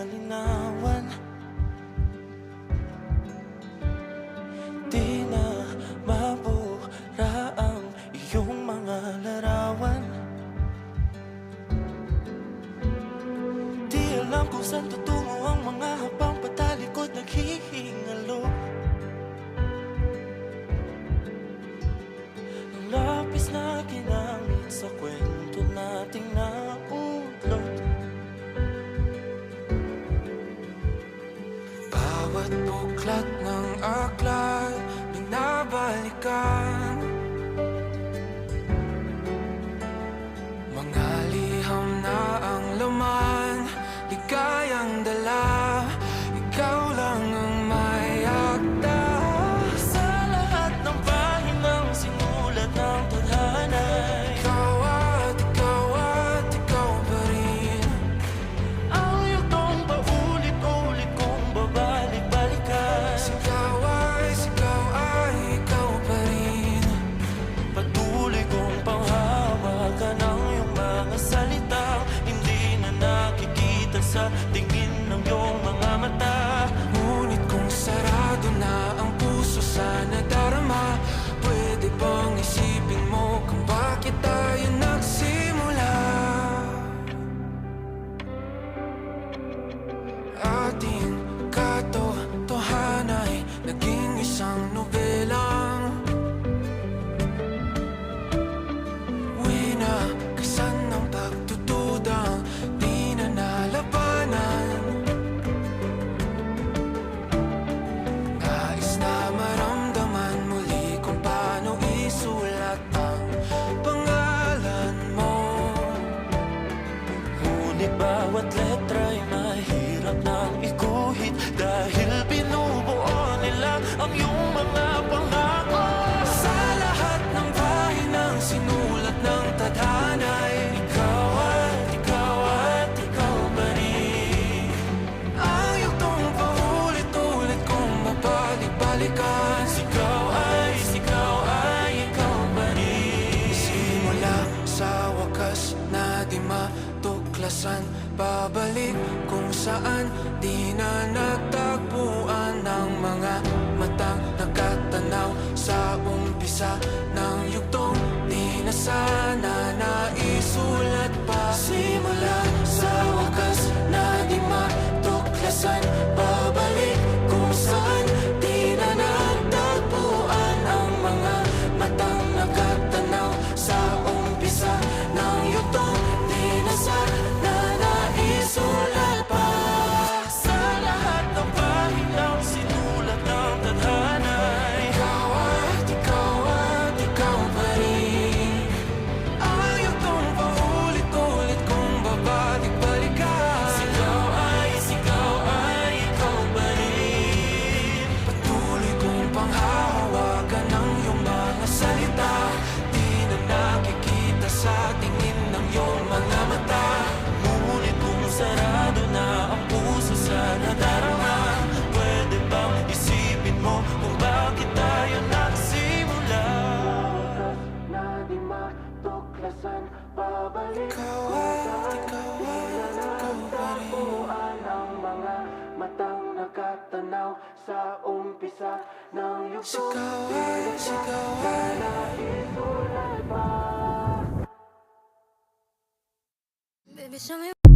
malinawan. Di na mabura ang iyong mga larawan. Di alam kung saan tutungo ang mga habang patalikod naghihingalo. Ang lapis na ginamit sa kwento nating naulot. Bawat buklat ng aklat binabalikan. Mga liham na ang laman, ligayang dala, ikaw lang ang may akda. Sa lahat ng pahinang sinulat ng tadhana, ikaw at ikaw pa rin. Ang yugtong paulit-ulit kong babalik-balikan. Sigaw ay ikaw pa rin. Patuloy kong panghawakan ang iyong mga salitang hindi na nakikita sa tingin ng iyong mga mata. Ngunit kung sarado na ang puso sa nadarama, pwede bang isipin mo kung bakit tayo nagsimula? Ating katotohanan ay naging isang nobelang winakasan ng pagtutudang di na nalabanan. Nais na maramdaman muli kung paano isulat ang pangalan mo. Ngunit bawat letra'y mahirap nang iguhit dahil binubuo nila ang iyong mga pangako. Sa lahat ng pahinang sinulat ng tadhana, ikaw at ikaw pa rin. Ang yugtong paulit-ulit kong mabalik-balikan. Sigaw ay ikaw pa rin. Simula sa wakas na di matuklasan, babalik kung saan di na natagpuan ng mga matang nakatanaw sa umpisa ng yugtong di na sana naisulat pa. Simula sa wakas na di matuklasan, babalik kung saan di na natagpuan ang mga matang nakatanaw sa umpisa ng yugtong di na sana naisulat pa. Sa lahat ng pahinang sinulat ng tadhana, ikaw at ikaw pa rin. Ang yugtong paulit-ulit kong babalik-balikan. Sigaw ay ikaw pa rin. Patuloy kong panghahawakan ang iyong mga salita, di na nakikita sa tingin ng iyong mga mata. Ngunit kung sarado na ang puso sa nadarama, pwede bang isipin mo kung bakit tayo nagsimula? Na di matuklasan, babalik ikaw pa rin. Ang mga matang nakatanaw sa umpisa ng yugtong sigaw ay naisulat pa. Baby, show me